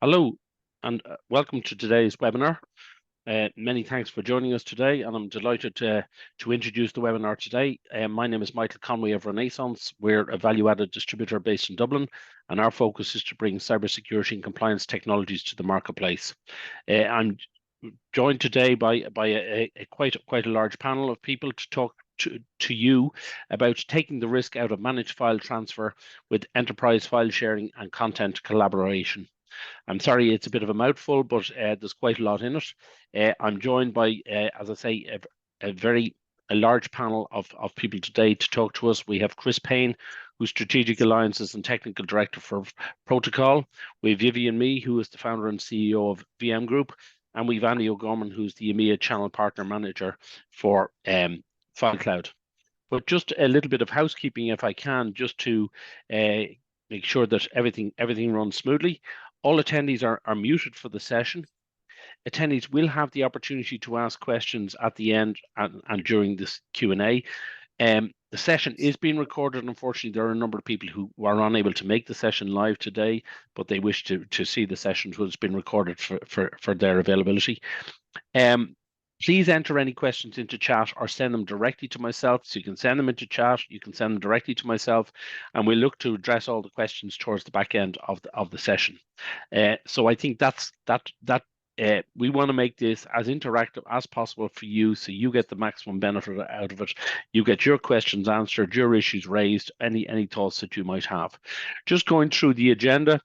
Hello, and welcome to today's webinar. Many thanks for joining us today, and I'm delighted to introduce the webinar today. My name is Michael Conway of Renaissance. We're a value-added distributor based in Dublin, and our focus is to bring cybersecurity and compliance technologies to the marketplace. I'm joined today by quite a large panel of people to talk to you about taking the risk out of managed file transfer with enterprise file sharing and content collaboration. I'm sorry, it's a bit of a mouthful, but there's quite a lot in it. I'm joined by, as I say, a large panel of people today to talk to us. We have Chris Payne, who's Strategic Alliances and Technical Director for Protocol. We have Vivienne Mee, who is the founder and CEO of VM Group. And we have Andy O'Gorman, who's the EMEA Channel Partner Manager for FileCloud. But just a little bit of housekeeping, if I can, just to make sure that everything runs smoothly. All attendees are muted for the session. Attendees will have the opportunity to ask questions at the end and during this Q&A. The session is being recorded. Unfortunately, there are a number of people who are unable to make the session live today, but they wish to see the session, so it's been recorded for their availability. Please enter any questions into chat or send them directly to myself. So you can send them into chat, you can send them directly to myself, and we'll look to address all the questions towards the back end of the session. So I think we want to make this as interactive as possible for you, so you get the maximum benefit out of it. You get your questions answered, your issues raised, any thoughts that you might have. Just going through the agenda.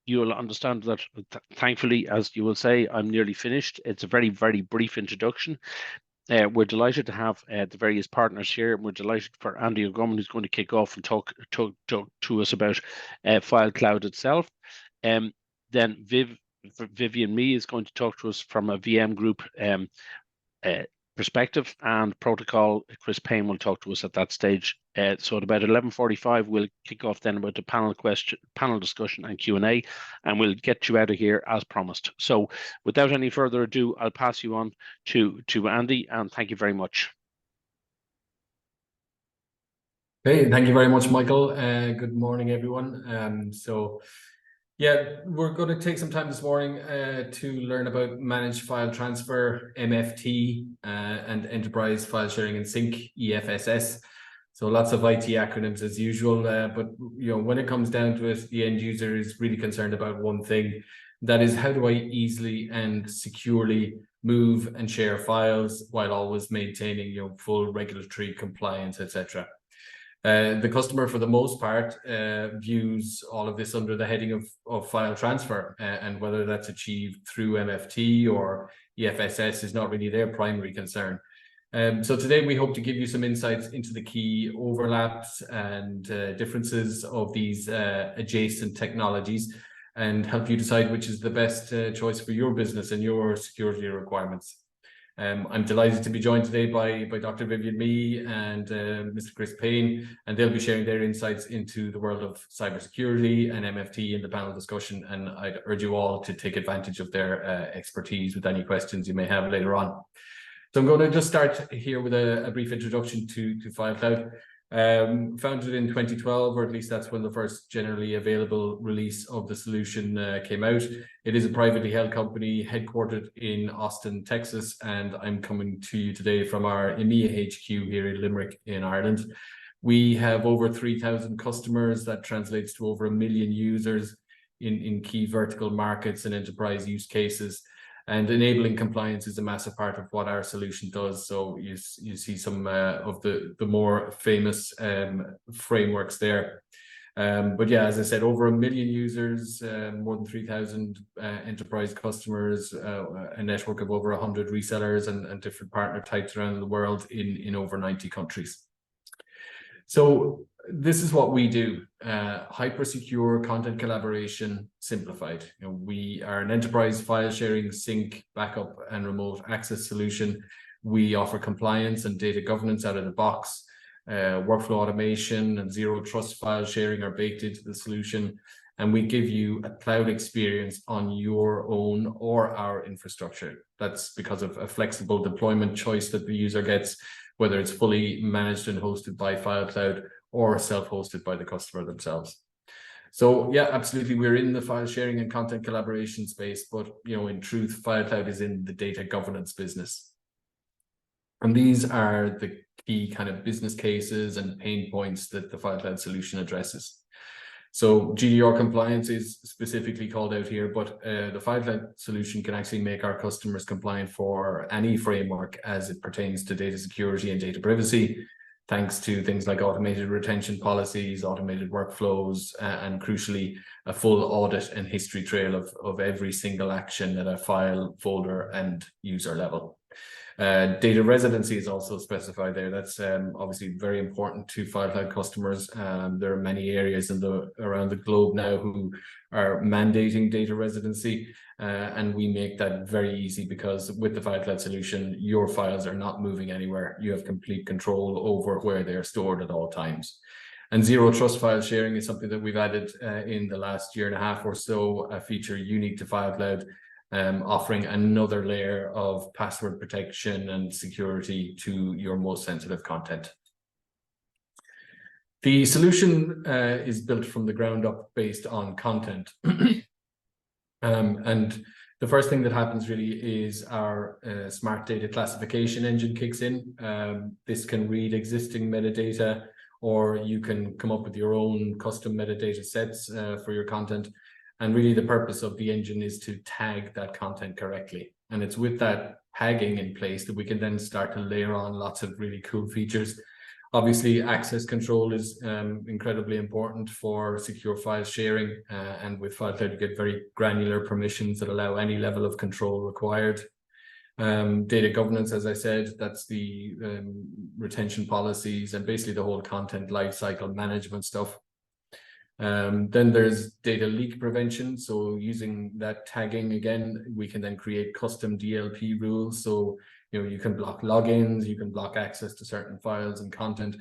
You will understand that, thankfully, as you will say, I'm nearly finished. It's a very, very brief introduction. We're delighted to have the various partners here, and we're delighted for Andy O'Gorman, who's going to kick off and talk to us about FileCloud itself. Then Vivienne Mee is going to talk to us from a VM Group perspective, and Protocol, Chris Payne, will talk to us at that stage. So at about 11:45, we'll kick off then about the panel discussion and Q&A, and we'll get you out of here as promised. So without any further ado, I'll pass you on to Andy, and thank you very much. Hey, thank you very much, Michael. Good morning, everyone. Yeah, we're going to take some time this morning to learn about managed file transfer, MFT, and enterprise file sharing and sync, EFSS. So lots of IT acronyms as usual, but when it comes down to it, the end user is really concerned about one thing. That is, how do I easily and securely move and share files while always maintaining full regulatory compliance, etc. The customer, for the most part, views all of this under the heading of file transfer, and whether that's achieved through MFT or EFSS is not really their primary concern. So today we hope to give you some insights into the key overlaps and differences of these adjacent technologies, and help you decide which is the best choice for your business and your security requirements. I'm delighted to be joined today by Dr. Vivienne Mee and Mr. Chris Payne, and they'll be sharing their insights into the world of cybersecurity and MFT in the panel discussion, and I'd urge you all to take advantage of their expertise with any questions you may have later on. So I'm going to just start here with a brief introduction to FileCloud. Founded in 2012, or at least that's when the first generally available release of the solution came out. It is a privately held company headquartered in Austin, Texas, and I'm coming to you today from our EMEA HQ here in Limerick in Ireland. We have over 3,000 customers. That translates to over 1 million users in key vertical markets and enterprise use cases. And enabling compliance is a massive part of what our solution does. So you see some of the more famous frameworks there. But yeah, as I said, over 1 million users, more than 3,000 enterprise customers, a network of over 100 resellers and different partner types around the world in over 90 countries. So this is what we do: hyper secure content collaboration simplified. We are an enterprise file sharing, sync, backup, and remote access solution. We offer compliance and data governance out of the box. Workflow automation and zero trust file sharing are baked into the solution, and we give you a cloud experience on your own or our infrastructure. That's because of a flexible deployment choice that the user gets, whether it's fully managed and hosted by FileCloud or self-hosted by the customer themselves. So yeah, absolutely, we're in the file sharing and content collaboration space, but in truth, FileCloud is in the data governance business. And these are the key kind of business cases and pain points that the FileCloud solution addresses. So GDPR compliance is specifically called out here, but the FileCloud solution can actually make our customers compliant for any framework as it pertains to data security and data privacy, thanks to things like automated retention policies, automated workflows, and crucially, a full audit and history trail of every single action at a file, folder, and user level. Data residency is also specified there. That's obviously very important to FileCloud customers. There are many areas around the globe now who are mandating data residency, and we make that very easy because with the FileCloud solution, your files are not moving anywhere. You have complete control over where they're stored at all times. And zero trust file sharing is something that we've added in the last year and a half or so, a feature unique to FileCloud, offering another layer of password protection and security to your most sensitive content. The solution is built from the ground up based on content. And the first thing that happens really is our smart data classification engine kicks in. This can read existing metadata, or you can come up with your own custom metadata sets for your content. And really the purpose of the engine is to tag that content correctly. And it's with that tagging in place that we can then start to layer on lots of really cool features. Obviously, access control is incredibly important for secure file sharing. And with FileCloud, you get very granular permissions that allow any level of control required. Data governance, as I said, that's the retention policies and basically the whole content lifecycle management stuff. Then there's data leak prevention. So using that tagging again, we can then create custom DLP rules. So you can block logins, you can block access to certain files and content,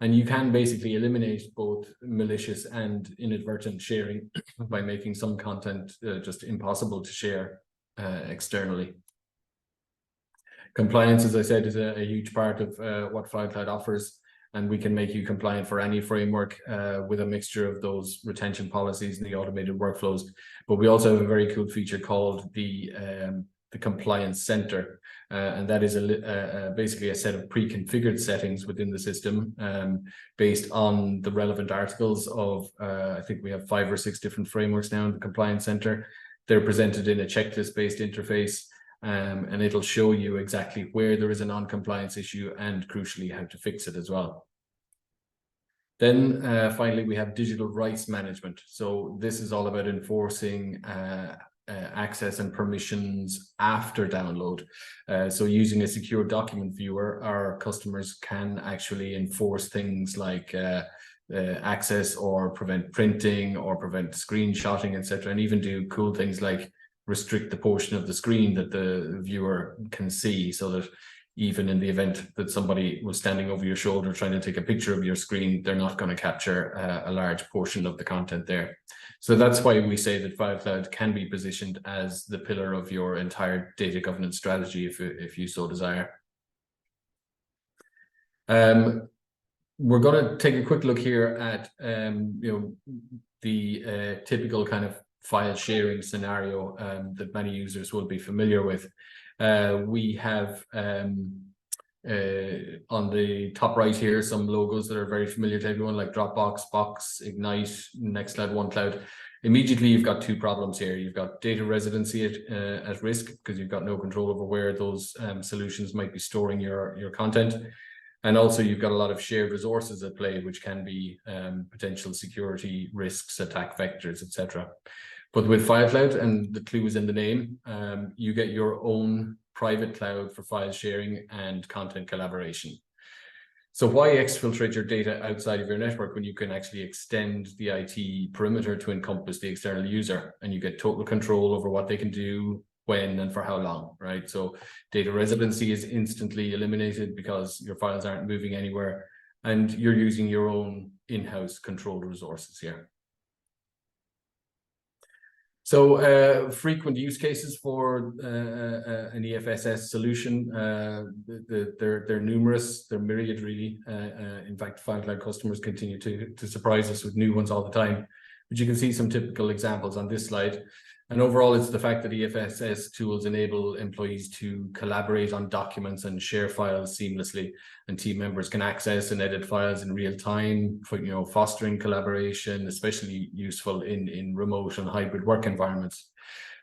and you can basically eliminate both malicious and inadvertent sharing by making some content just impossible to share externally. Compliance, as I said, is a huge part of what FileCloud offers. And we can make you compliant for any framework with a mixture of those retention policies and the automated workflows. But we also have a very cool feature called the Compliance Center. And that is basically a set of pre-configured settings within the system based on the relevant articles of, I think we have 5 or 6 different frameworks now in the Compliance Center. They're presented in a checklist-based interface. And it'll show you exactly where there is a non-compliance issue and crucially how to fix it as well. Then finally, we have digital rights management. So this is all about enforcing access and permissions after download. So using a secure document viewer, our customers can actually enforce things like access or prevent printing or prevent screenshotting, etc., and even do cool things like restrict the portion of the screen that the viewer can see, so that even in the event that somebody was standing over your shoulder trying to take a picture of your screen, they're not going to capture a large portion of the content there. So that's why we say that FileCloud can be positioned as the pillar of your entire data governance strategy if you so desire. We're going to take a quick look here at the typical kind of file sharing scenario that many users will be familiar with. We have on the top right here some logos that are very familiar to everyone, like Dropbox, Box, Ignite, Nextcloud, OneCloud. Immediately you've got 2 problems here. You've got data residency at risk because you've got no control over where those solutions might be storing your content. And also you've got a lot of shared resources at play, which can be potential security risks, attack vectors, etc. But with FileCloud, and the clue is in the name, you get your own private cloud for file sharing and content collaboration. So why exfiltrate your data outside of your network when you can actually extend the IT perimeter to encompass the external user, and you get total control over what they can do, when, and for how long, right? So data residency is instantly eliminated because your files aren't moving anywhere, and you're using your own in-house controlled resources here. So frequent use cases for an EFSS solution, they're numerous, they're myriad really. In fact, FileCloud customers continue to surprise us with new ones all the time. But you can see some typical examples on this slide. And overall, it's the fact that EFSS tools enable employees to collaborate on documents and share files seamlessly, and team members can access and edit files in real time, for, fostering collaboration, especially useful in remote and hybrid work environments.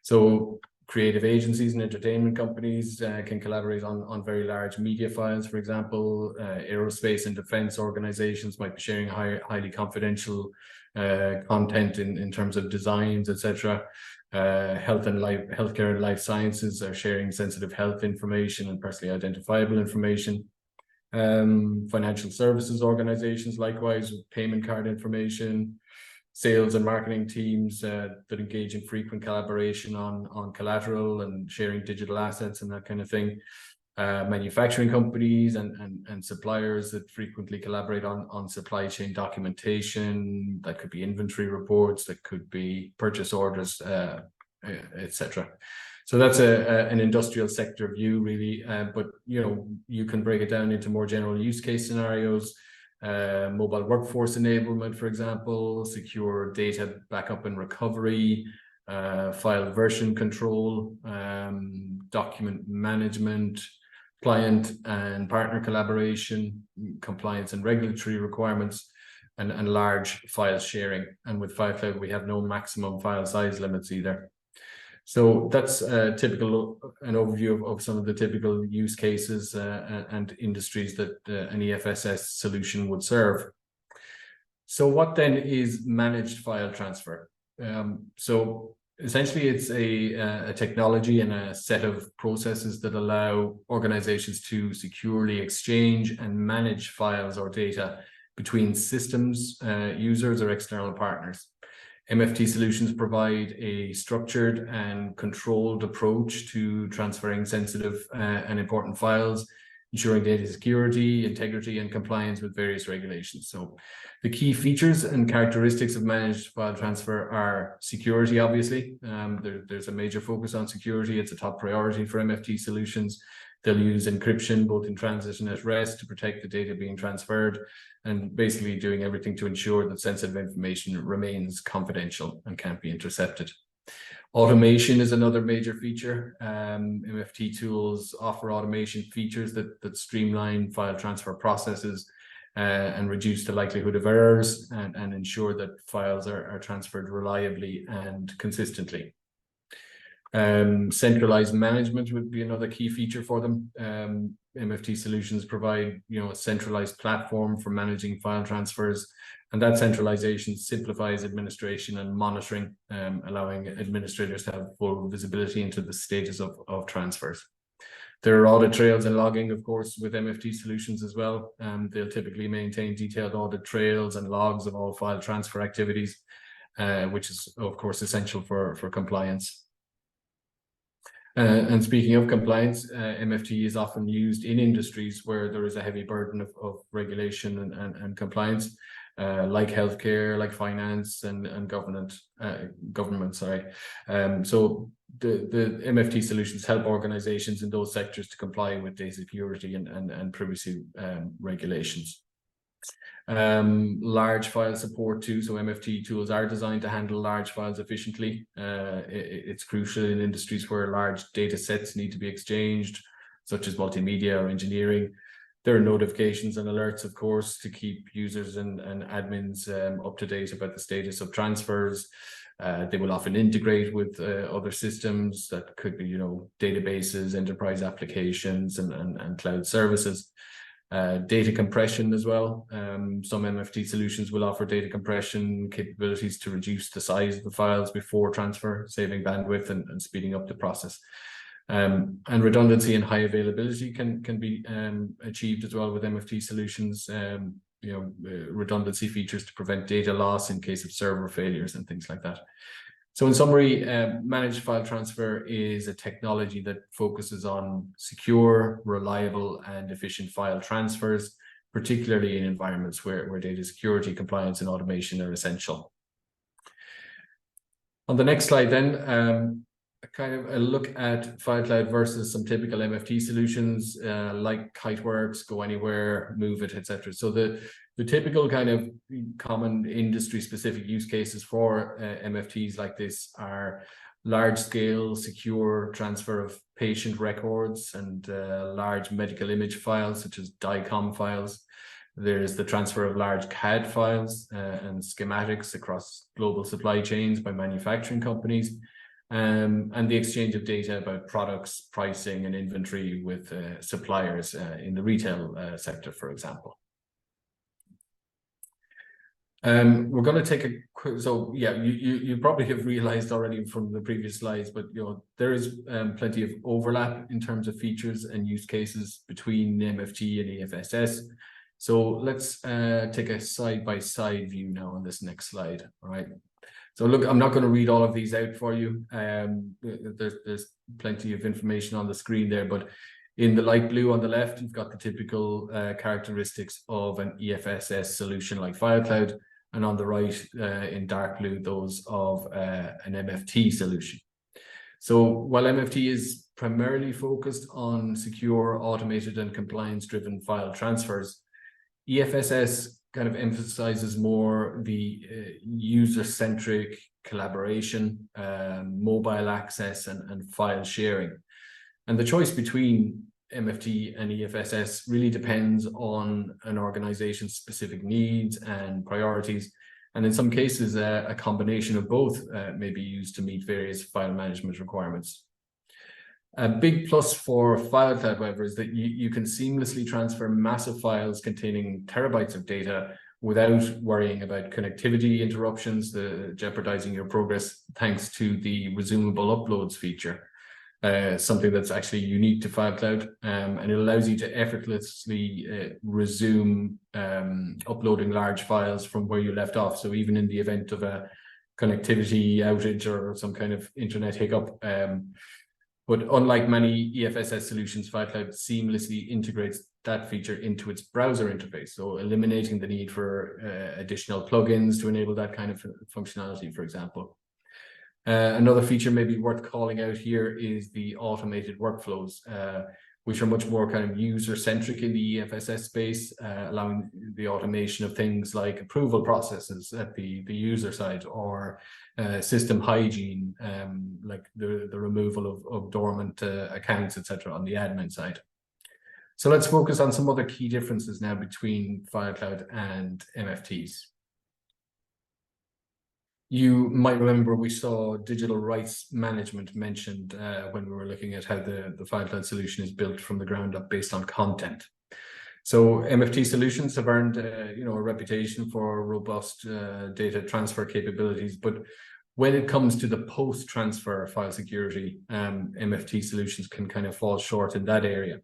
So creative agencies and entertainment companies can collaborate on very large media files, for example. Aerospace and defense organizations might be sharing highly confidential content in terms of designs, etc. Healthcare and life sciences are sharing sensitive health information and personally identifiable information. Financial services organizations, likewise, with payment card information. Sales and marketing teams that engage in frequent collaboration on collateral and sharing digital assets and that kind of thing. Manufacturing companies and suppliers that frequently collaborate on supply chain documentation. That could be inventory reports, that could be purchase orders, etc. So that's an industrial sector view, really. But you can break it down into more general use case scenarios. Mobile workforce enablement, for example, secure data backup and recovery, file version control, document management, client and partner collaboration, compliance and regulatory requirements, and large file sharing. And with FileCloud, we have no maximum file size limits either. So that's an overview of some of the typical use cases and industries that an EFSS solution would serve. So what then is managed file transfer? So essentially, it's a technology and a set of processes that allow organizations to securely exchange and manage files or data between systems, users, or external partners. MFT solutions provide a structured and controlled approach to transferring sensitive and important files, ensuring data security, integrity, and compliance with various regulations. So the key features and characteristics of managed file transfer are security, obviously. There's a major focus on security. It's a top priority for MFT solutions. They'll use encryption both in transit and at rest to protect the data being transferred, and basically doing everything to ensure that sensitive information remains confidential and can't be intercepted. Automation is another major feature. MFT tools offer automation features that streamline file transfer processes and reduce the likelihood of errors and ensure that files are transferred reliably and consistently. Centralized management would be another key feature for them. MFT solutions provide, a centralized platform for managing file transfers, and that centralization simplifies administration and monitoring, allowing administrators to have full visibility into the status of transfers. There are audit trails and logging, of course, with MFT solutions as well. They'll typically maintain detailed audit trails and logs of all file transfer activities, which is, of course, essential for compliance. And speaking of compliance, MFT is often used in industries where there is a heavy burden of regulation and compliance, like healthcare, like finance, and government. So the MFT solutions help organizations in those sectors to comply with data security and privacy regulations. Large file support too. So MFT tools are designed to handle large files efficiently. It's crucial in industries where large data sets need to be exchanged, such as multimedia or engineering. There are notifications and alerts, of course, to keep users and admins up to date about the status of transfers. They will often integrate with other systems that could be, databases, enterprise applications, and cloud services. Data compression as well. Some MFT solutions will offer data compression capabilities to reduce the size of the files before transfer, saving bandwidth and speeding up the process. And redundancy and high availability can be achieved as well with MFT solutions. Redundancy features to prevent data loss in case of server failures and things like that. So in summary, managed file transfer is a technology that focuses on secure, reliable, and efficient file transfers, particularly in environments where data security, compliance, and automation are essential. On the next slide then, kind of a look at FileCloud versus some typical MFT solutions like Kiteworks, Go Anywhere, Move It, etc. So the The typical kind of common industry-specific use cases for MFTs like this are large-scale secure transfer of patient records and large medical image files such as DICOM files. There's the transfer of large CAD files and schematics across global supply chains by manufacturing companies, and the exchange of data about products, pricing, and inventory with suppliers in the retail sector, for example. We're going to take a quick, so yeah, you probably have realized already from the previous slides, but there is plenty of overlap in terms of features and use cases between MFT and EFSS. So let's take a side-by-side view now on this next slide. All right. So look, I'm not going to read all of these out for you. There's plenty of information on the screen there, but in the light blue on the left, you've got the typical characteristics of an EFSS solution like FileCloud, and on the right, in dark blue, those of an MFT solution. So while MFT is primarily focused on secure, automated, and compliance-driven file transfers, EFSS kind of emphasizes more the user-centric collaboration, mobile access, and file sharing. And the choice between MFT and EFSS really depends on an organization's specific needs and priorities. And in some cases, a combination of both may be used to meet various file management requirements. A big plus for FileCloud, however, is that you can seamlessly transfer massive files containing terabytes of data without worrying about connectivity interruptions, jeopardizing your progress, thanks to the resumable uploads feature. Something that's actually unique to FileCloud, and it allows you to effortlessly resume uploading large files from where you left off. So even in the event of a connectivity outage or some kind of internet hiccup, but unlike many EFSS solutions, FileCloud seamlessly integrates that feature into its browser interface, so eliminating the need for additional plugins to enable that kind of functionality, for example. Another feature maybe worth calling out here is the automated workflows, which are much more kind of user-centric in the EFSS space, allowing the automation of things like approval processes at the user side, or system hygiene, like the removal of dormant accounts, etc., on the admin side. So let's focus on some other key differences now between FileCloud and MFTs. You might remember we saw digital rights management mentioned when we were looking at how the FileCloud solution is built from the ground up based on content. So MFT solutions have earned a reputation for robust data transfer capabilities, but when it comes to the post-transfer file security, MFT solutions can kind of fall short in that area.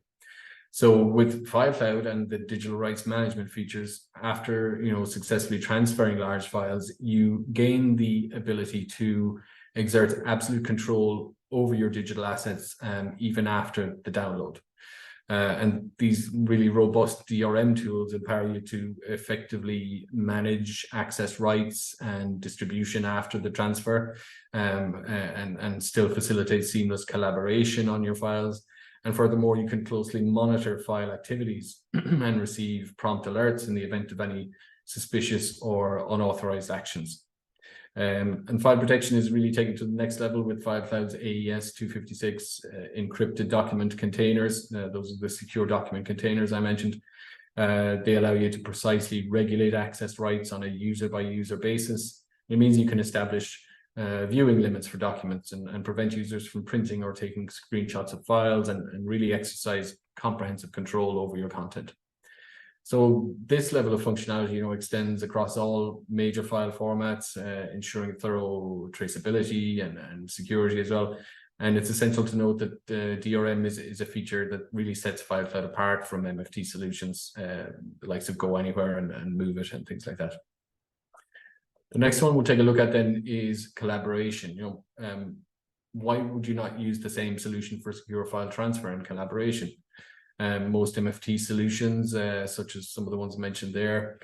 So with FileCloud and the digital rights management features, after successfully transferring large files, you gain the ability to exert absolute control over your digital assets even after the download. And these really robust DRM tools empower you to effectively manage access rights and distribution after the transfer, and still facilitate seamless collaboration on your files. And furthermore, you can closely monitor file activities and receive prompt alerts in the event of any suspicious or unauthorized actions. And file protection is really taken to the next level with FileCloud's AES 256 encrypted document containers. Those are the secure document containers I mentioned. They allow you to precisely regulate access rights on a user-by-user basis. It means you can establish viewing limits for documents and prevent users from printing or taking screenshots of files, and really exercise comprehensive control over your content. So this level of functionality, extends across all major file formats, ensuring thorough traceability and security as well. And it's essential to note that DRM is a feature that really sets FileCloud apart from MFT solutions, the likes of Go Anywhere and Move It and things like that. The next one we'll take a look at then is collaboration. Why would you not use the same solution for secure file transfer and collaboration? Most MFT solutions, such as some of the ones mentioned there,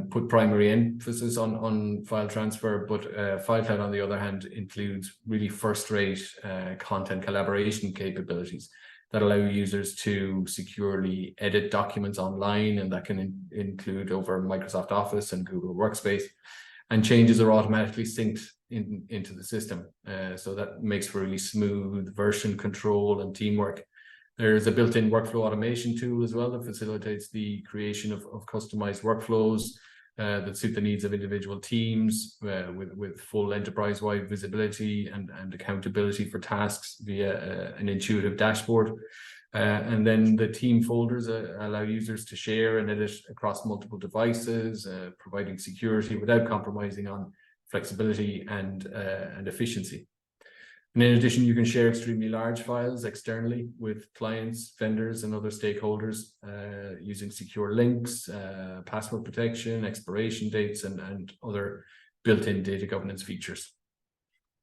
put primary emphasis on file transfer, but FileCloud, on the other hand, includes really first-rate content collaboration capabilities that allow users to securely edit documents online, and that can include over Microsoft Office and Google Workspace. And changes are automatically synced into the system. So that makes for really smooth version control and teamwork. There's a built-in workflow automation tool as well that facilitates the creation of customized workflows that suit the needs of individual teams with full enterprise-wide visibility and accountability for tasks via an intuitive dashboard. And then the team folders allow users to share and edit across multiple devices, providing security without compromising on flexibility and efficiency. And in addition, you can share extremely large files externally with clients, vendors, and other stakeholders using secure links, password protection, expiration dates, and other built-in data governance features.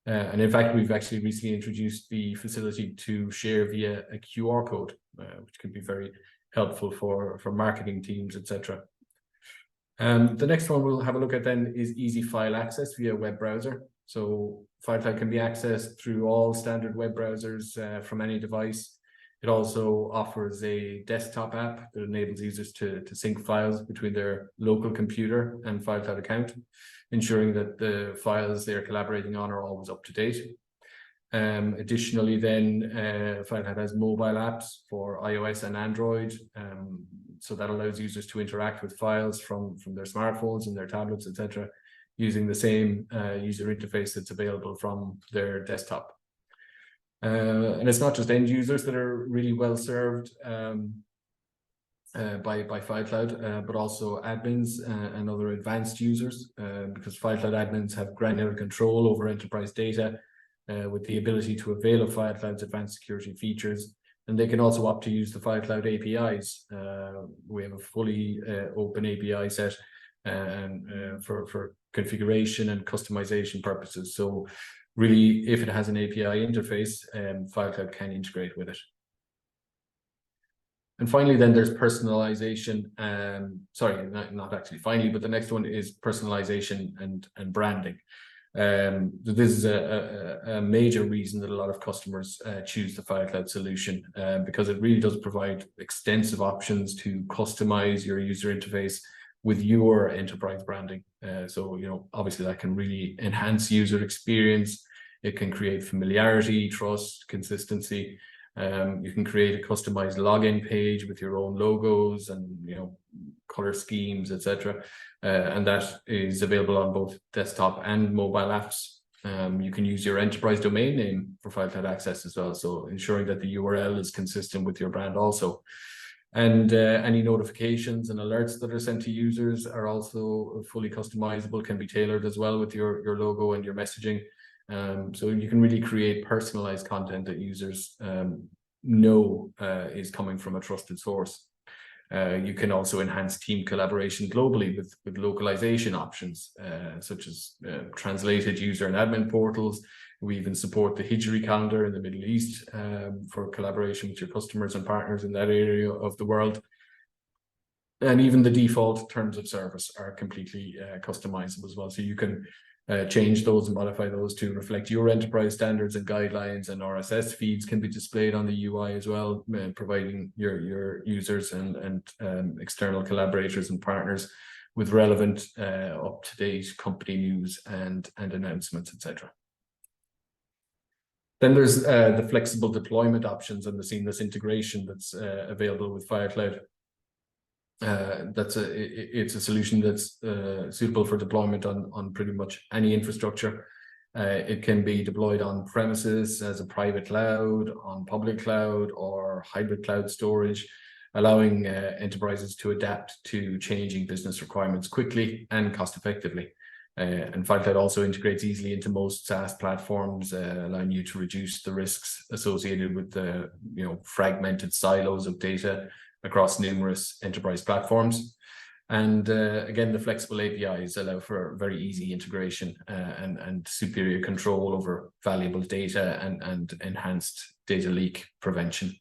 And in fact, we've actually recently introduced the facility to share via a QR code, which can be very helpful for marketing teams, etc. The next one we'll have a look at then is easy file access via web browser. So FileCloud can be accessed through all standard web browsers from any device. It also offers a desktop app that enables users to sync files between their local computer and FileCloud account, ensuring that the files they're collaborating on are always up to date. Additionally, then FileCloud has mobile apps for iOS and Android, so that allows users to interact with files from their smartphones and their tablets, etc., using the same user interface that's available from their desktop. And it's not just end users that are really well served by FileCloud, but also admins and other advanced users, because FileCloud admins have granular control over enterprise data with the ability to avail of FileCloud's advanced security features. And they can also opt to use the FileCloud APIs. We have a fully open API set for configuration and customization purposes. So really, if it has an API interface, FileCloud can integrate with it. And finally, then there's personalization. Sorry, not actually finally, but the next one is personalization and branding. This is a major reason that a lot of customers choose the FileCloud solution, because it really does provide extensive options to customize your user interface with your enterprise branding. So, obviously that can really enhance user experience. It can create familiarity, trust, consistency. You can create a customized login page with your own logos and color schemes, etc. And that is available on both desktop and mobile apps. You can use your enterprise domain name for FileCloud access as well, so ensuring that the URL is consistent with your brand also. And any notifications and alerts that are sent to users are also fully customizable, can be tailored as well with your logo and your messaging. So you can really create personalized content that users know is coming from a trusted source. You can also enhance team collaboration globally with localization options, such as translated user and admin portals. We even support the Hijri calendar in the Middle East for collaboration with your customers and partners in that area of the world. And even the default terms of service are completely customizable as well. So you can change those and modify those to reflect your enterprise standards and guidelines, and RSS feeds can be displayed on the UI as well, providing your users and external collaborators and partners with relevant up-to-date company news and announcements, etc. Then there's the flexible deployment options and the seamless integration that's available with FileCloud. It's a solution that's suitable for deployment on pretty much any infrastructure. It can be deployed on premises as a private cloud, on public cloud, or hybrid cloud storage, allowing enterprises to adapt to changing business requirements quickly and cost effectively. And FileCloud also integrates easily into most SaaS platforms, allowing you to reduce the risks associated with the fragmented silos of data across numerous enterprise platforms. And again, the flexible APIs allow for very easy integration and superior control over valuable data and enhanced data leak prevention.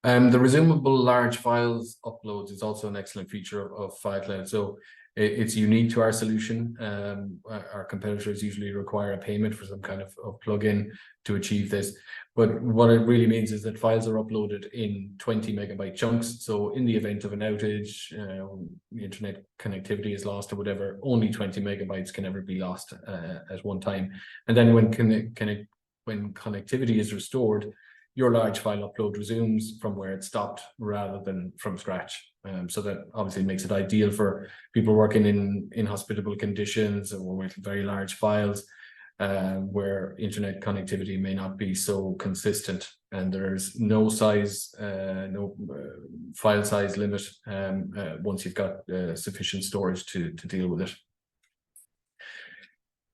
The resumable large files uploads is also an excellent feature of FileCloud. So It's unique to our solution. Our competitors usually require a payment for some kind of plugin to achieve this. But what it really means is that files are uploaded in 20 megabyte chunks. So in the event of an outage, the internet connectivity is lost or whatever, only 20 megabytes can ever be lost at one time. And then when connectivity is restored, your large file upload resumes from where it stopped rather than from scratch. So that obviously makes it ideal for people working in inhospitable conditions or with very large files, where internet connectivity may not be so consistent, and there's no size, no file size limit once you've got sufficient storage to deal with it.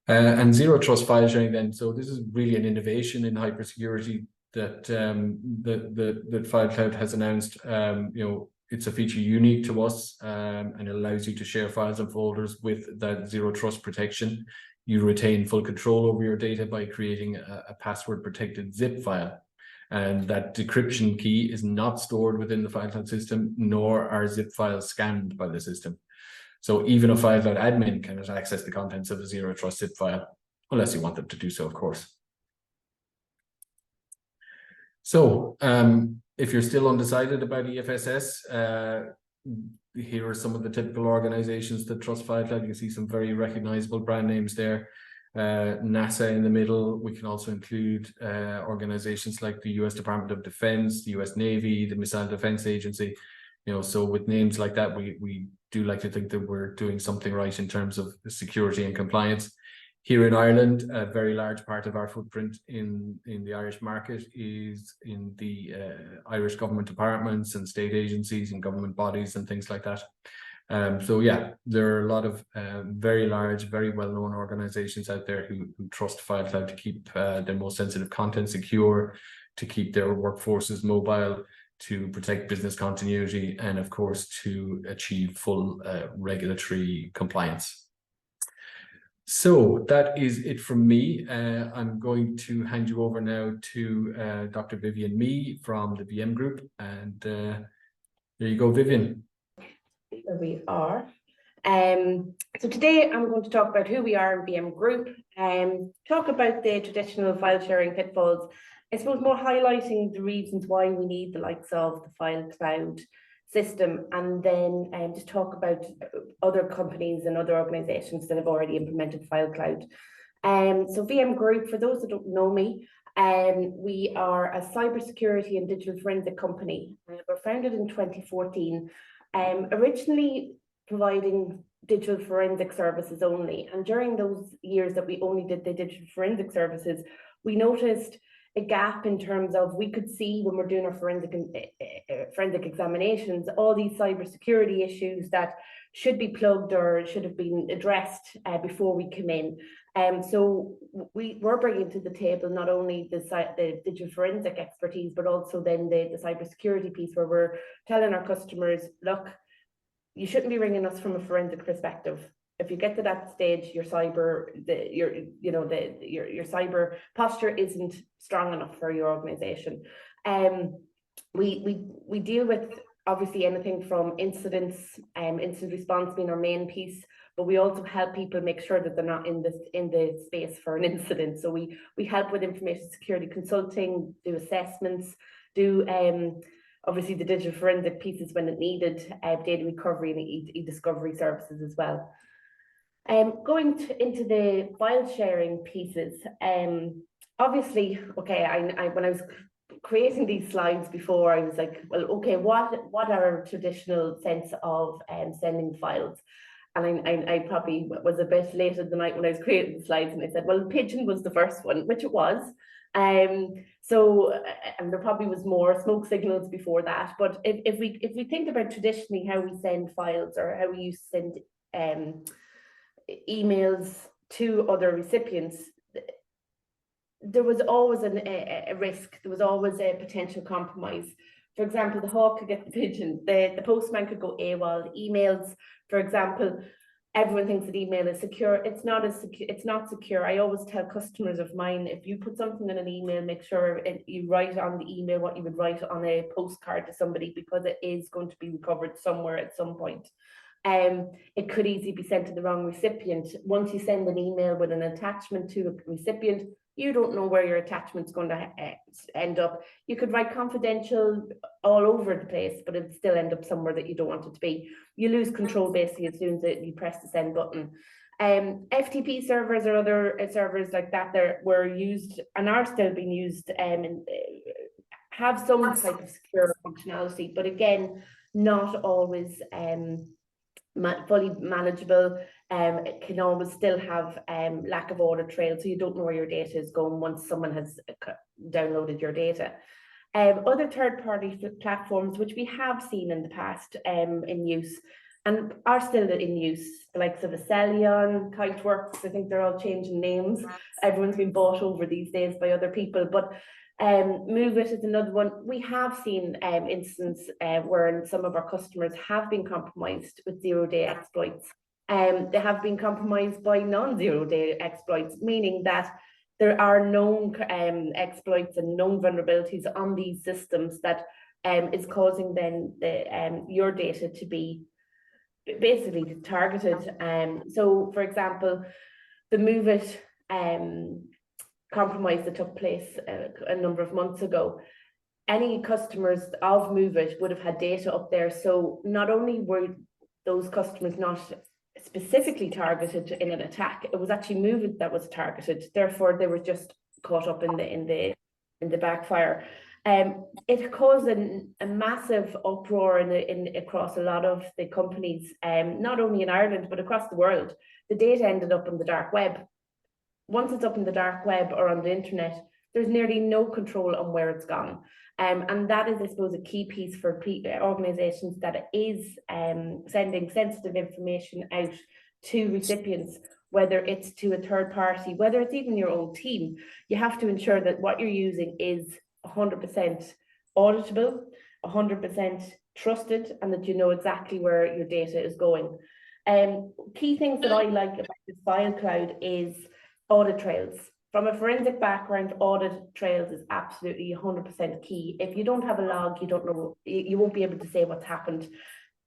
And zero trust file sharing then. So this is really an innovation in hypersecurity that that FileCloud has announced. It's a feature unique to us, and it allows you to share files and folders with that zero trust protection. You retain full control over your data by creating a password protected zip file. And that decryption key is not stored within the FileCloud system, nor are zip files scanned by the system. So even a FileCloud admin cannot access the contents of a zero trust zip file, unless you want them to do so, of course. So if you're still undecided about EFSS, here are some of the typical organizations that trust FileCloud. You see some very recognizable brand names there. NASA in the middle. We can also include organizations like the US Department of Defense, the US Navy, the Missile Defense Agency. So with names like that, we do like to think that we're doing something right in terms of security and compliance. Here in Ireland, a very large part of our footprint in the Irish market is in the Irish government departments and state agencies and government bodies and things like that. So yeah, there are a lot of very large, very well-known organizations out there who trust FileCloud to keep their most sensitive content secure, to keep their workforces mobile, to protect business continuity, and of course, to achieve full regulatory compliance. So that is it from me. I'm going to hand you over now to Dr. Vivienne Mee from the VM Group. And there you go, Vivienne. Here we are. So today I'm going to talk about who we are in VM Group, talk about the traditional file sharing pitfalls, I suppose more highlighting the reasons why we need the likes of the FileCloud system, and then just talk about other companies and other organizations that have already implemented FileCloud. So VM Group, for those that don't know me, we are a cybersecurity and digital forensic company. We're founded in 2014, originally providing digital forensic services only. And during those years that we only did the digital forensic services, we noticed a gap in terms of, we could see when we're doing our forensic examinations, all these cybersecurity issues that should be plugged or should have been addressed before we come in. So we're bringing to the table not only the digital forensic expertise, but also then the cybersecurity piece, where we're telling our customers, look, you shouldn't be ringing us from a forensic perspective. If you get to that stage, your cyber posture isn't strong enough for your organization. We deal with obviously anything from incidents, incident response being our main piece, but we also help people make sure that they're not in the space for an incident. So we help with information security consulting, do assessments, do obviously the digital forensic pieces when it needed, data recovery and e-discovery services as well. Going into the file sharing pieces, obviously, okay, I when I was creating these slides before, I was like, well, okay, what are our traditional sense of sending files? And I probably was a bit late at the night when I was creating the slides, and I said, well, Pigeon was the first one, which it was. So, and there probably was more smoke signals before that. But if we think about traditionally how we send files, or how we used to send emails to other recipients, there was always a risk. There was always a potential compromise. For example, the hawk could get the pigeon, the postman could go AWOL. Emails, for example, everyone thinks that email is secure. It's not as secure. It's not secure. I always tell customers of mine, if you put something in an email, make sure you write on the email what you would write on a postcard to somebody, because it is going to be recovered somewhere at some point. it could easily be sent to the wrong recipient. Once you send an email with an attachment to a recipient, you don't know where your attachment's going to end up. You could write confidential all over the place, but it'd still end up somewhere that you don't want it to be. You lose control basically as soon as you press the send button. FTP servers or other servers like that were used and are still being used and have some type of secure functionality, but again, not always fully manageable. It can always still have lack of audit trail, so you don't know where your data is going once someone has downloaded your data. Other third-party platforms, which we have seen in the past in use and are still in use, the likes of Acelion, Kiteworks, I think they're all changing names. Everyone's been bought over these days by other people, but MoveIt is another one. We have seen instances where some of our customers have been compromised with zero-day exploits. They have been compromised by non-zero-day exploits, meaning that there are known exploits and known vulnerabilities on these systems that is causing then your data to be basically targeted. So, for example, the MoveIt compromise that took place a number of months ago, any customers of MoveIt would have had data up there. So not only were those customers not specifically targeted in an attack, it was actually MoveIt that was targeted. Therefore, they were just caught up in the backfire. It caused a massive uproar across a lot of the companies, not only in Ireland but across the world. The data ended up on the dark web. Once it's up in the dark web or on the internet, there's nearly no control on where it's gone. And that is, I suppose, a key piece for organizations that is sending sensitive information out to recipients, whether it's to a third party, whether it's even your own team. You have to ensure that what you're using is 100% auditable, 100% trusted, and that you know exactly where your data is going. Key things that I like about this FileCloud is audit trails. From a forensic background, audit trails is absolutely 100% key. If you don't have a log, you don't know, you won't be able to say what's happened.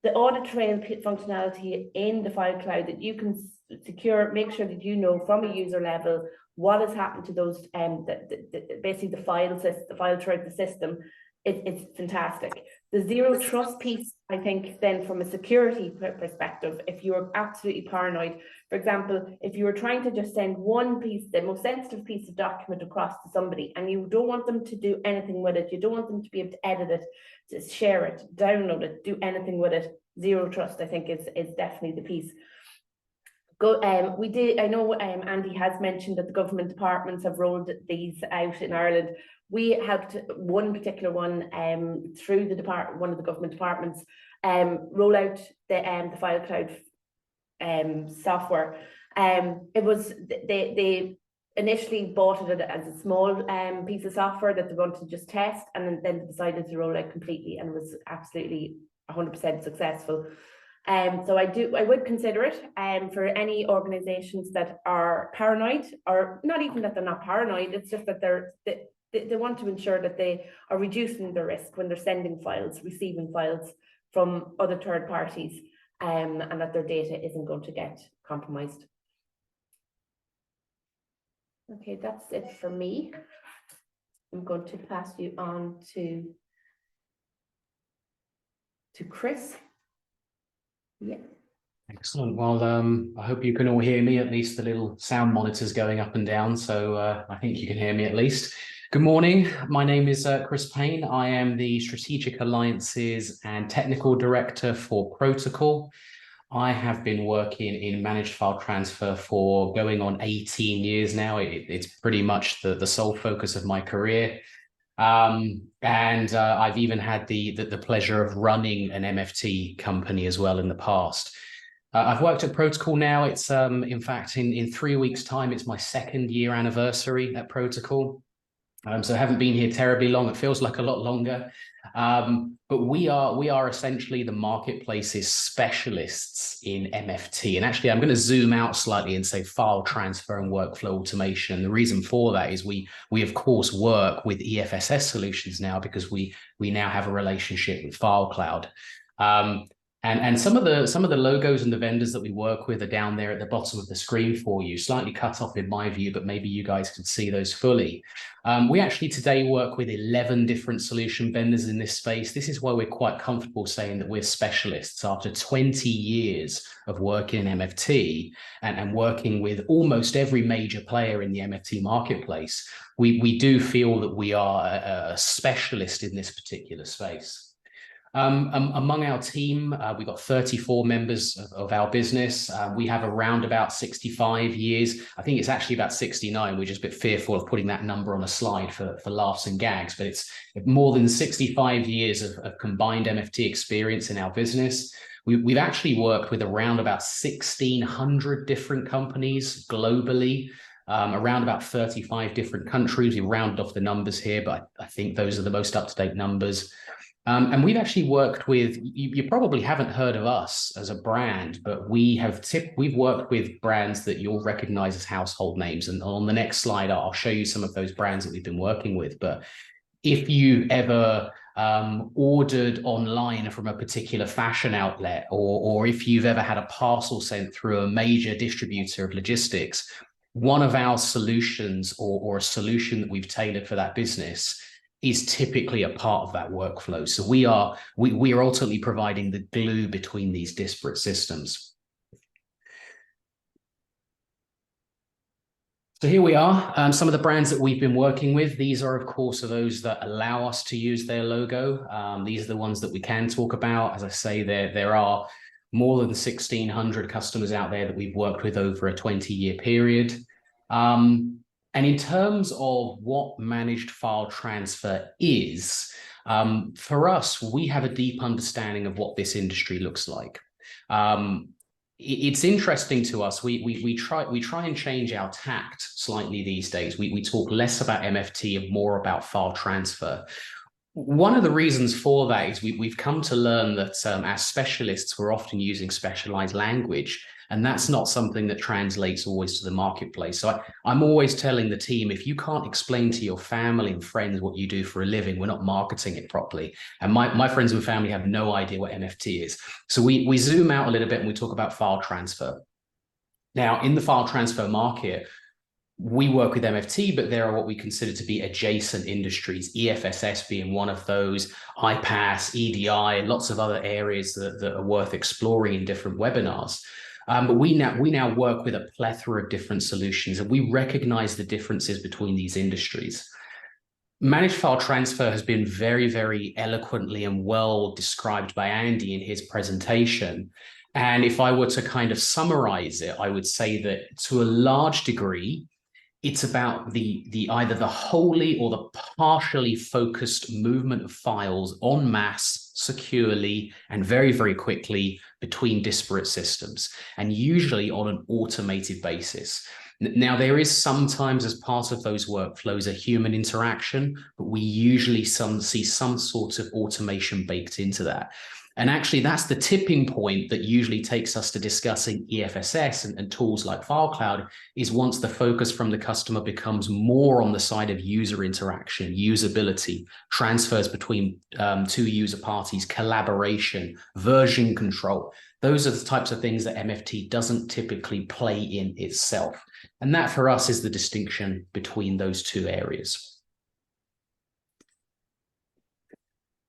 The audit trail functionality in the FileCloud that you can secure, make sure that you know from a user level what has happened to those, basically the file throughout the system. It's fantastic. The zero trust piece, I think, then from a security perspective, if you're absolutely paranoid, for example, if you were trying to just send one piece, the most sensitive piece of document across to somebody, and you don't want them to do anything with it, you don't want them to be able to edit it, to share it, download it, do anything with it, zero trust, I think, is definitely the piece. I know Andy has mentioned that the government departments have rolled these out in Ireland. We helped one particular one through one of the government departments roll out the FileCloud software. It was they initially bought it as a small piece of software that they wanted to just test, and then decided to roll out completely, and was absolutely 100% successful. So I would consider it for any organizations that are paranoid, or not even that they're not paranoid, it's just that they want to ensure that they are reducing the risk when they're sending files, receiving files from other third parties, and that their data isn't going to get compromised. Okay, that's it for me. I'm going to pass you on to Chris. Yeah. Excellent. Well, I hope you can all hear me, at least the little sound monitors going up and down. So I think you can hear me at least. Good morning. My name is Chris Payne. I am the Strategic Alliances and Technical Director for Protocol. I have been working in managed file transfer for going on 18 years now. It's pretty much the sole focus of my career. I've even had the pleasure of running an MFT company as well in the past. I've worked at Protocol now. It's in fact in 3 weeks' time, it's my 2nd year anniversary at Protocol. So I haven't been here terribly long. It feels like a lot longer. But we are essentially the marketplace's specialists in MFT. And actually, I'm going to zoom out slightly and say file transfer and workflow automation. And the reason for that is we of course work with EFSS solutions now, because we now have a relationship with FileCloud. And some of the logos and the vendors that we work with are down there at the bottom of the screen for you, slightly cut off in my view, but maybe you guys can see those fully. We actually today work with 11 different solution vendors in this space. This is why we're quite comfortable saying that we're specialists after 20 years of working in MFT and working with almost every major player in the MFT marketplace. We do feel that we are a specialist in this particular space. Among our team, we've got 34 members of our business. We have around about 65 years. I think it's actually about 69. We're just a bit fearful of putting that number on a slide for laughs and gags, but it's more than 65 years of combined MFT experience in our business. We've actually worked with around about 1,600 different companies globally, around about 35 different countries. We rounded off the numbers here, but I think those are the most up-to-date numbers. And we've actually worked with, you probably haven't heard of us as a brand, but we've worked with brands that you'll recognize as household names. And on the next slide, I'll show you some of those brands that we've been working with. But if you ever ordered online from a particular fashion outlet, or if you've ever had a parcel sent through a major distributor of logistics, one of our solutions or a solution that we've tailored for that business is typically a part of that workflow. So we are ultimately providing the glue between these disparate systems. So here we are, some of the brands that we've been working with. These are, of course, those that allow us to use their logo. These are the ones that we can talk about. As I say, there are more than 1,600 customers out there that we've worked with over a 20-year period. And in terms of what managed file transfer is, for us, we have a deep understanding of what this industry looks like. It's interesting to us. We try and change our tact slightly these days. We talk less about MFT and more about file transfer. One of the reasons for that is we've come to learn that as specialists, we're often using specialized language, and that's not something that translates always to the marketplace. So I'm always telling the team, if you can't explain to your family and friends what you do for a living, we're not marketing it properly. And my friends and family have no idea what MFT is. So we zoom out a little bit and we talk about file transfer. Now, in the file transfer market, we work with MFT, but there are what we consider to be adjacent industries, EFSS being one of those, IPaaS, EDI, and lots of other areas that are worth exploring in different webinars. But we now work with a plethora of different solutions, and we recognize the differences between these industries. Managed file transfer has been very, very eloquently and well described by Andy in his presentation. And if I were to kind of summarize it, I would say that to a large degree, it's about either the wholly or the partially focused movement of files en masse, securely, and very, very quickly between disparate systems, and usually on an automated basis. Now, there is sometimes as part of those workflows a human interaction, but we usually see some sort of automation baked into that. And actually, that's the tipping point that usually takes us to discussing EFSS and tools like FileCloud, is once the focus from the customer becomes more on the side of user interaction, usability, transfers between two user parties, collaboration, version control. Those are the types of things that MFT doesn't typically play in itself. And that for us is the distinction between those two areas.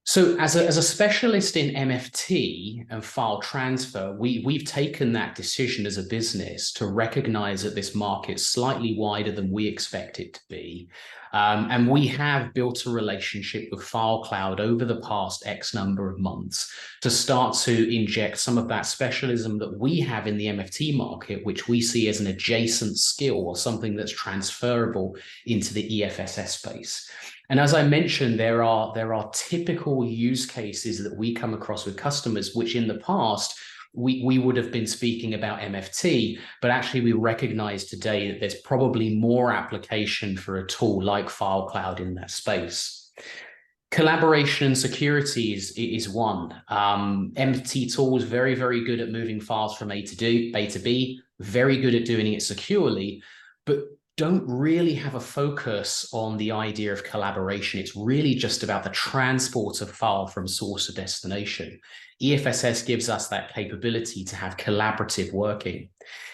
So as a specialist in MFT and file transfer, we've taken that decision as a business to recognize that this market's slightly wider than we expect it to be. And we have built a relationship with FileCloud over the past X number of months to start to inject some of that specialism that we have in the MFT market, which we see as an adjacent skill or something that's transferable into the EFSS space. And as I mentioned, there are typical use cases that we come across with customers, which in the past, we would have been speaking about MFT, but actually we recognize today that there's probably more application for a tool like FileCloud in that space. Collaboration and security is one. MFT tools very, very good at moving files from A to B, very good at doing it securely, but don't really have a focus on the idea of collaboration. It's really just about the transport of file from source to destination. EFSS gives us that capability to have collaborative working.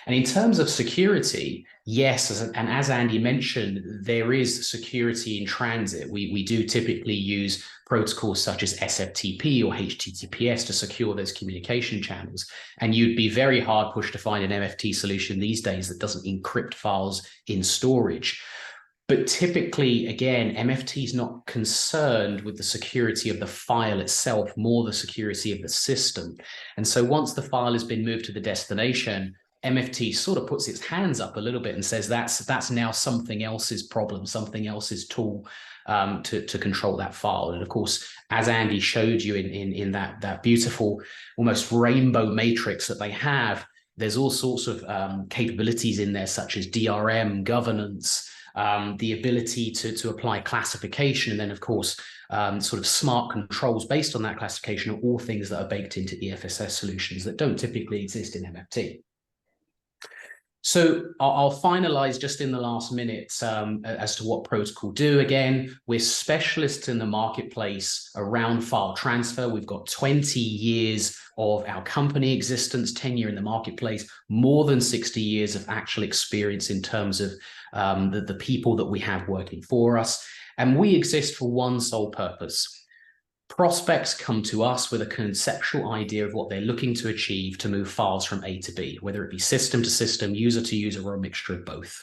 And in terms of security, yes, and as Andy mentioned, there is security in transit. We do typically use protocols such as SFTP or HTTPS to secure those communication channels. And you'd be very hard pushed to find an MFT solution these days that doesn't encrypt files in storage. But typically, again, MFT is not concerned with the security of the file itself, more the security of the system. And so once the file has been moved to the destination, MFT sort of puts its hands up a little bit and says that's now something else's problem, something else's tool to control that file. And of course, as Andy showed you in that beautiful, almost rainbow matrix that they have, there's all sorts of capabilities in there, such as DRM, governance, the ability to apply classification, and then of course, sort of smart controls based on that classification are all things that are baked into EFSS solutions that don't typically exist in MFT. So I'll finalize just in the last minute as to what Protocol do. Again, we're specialists in the marketplace around file transfer. We've got 20 years of our company existence, tenure in the marketplace, more than 60 years of actual experience in terms of the people that we have working for us. And we exist for one sole purpose. Prospects come to us with a conceptual idea of what they're looking to achieve to move files from A to B, whether it be system to system, user to user, or a mixture of both.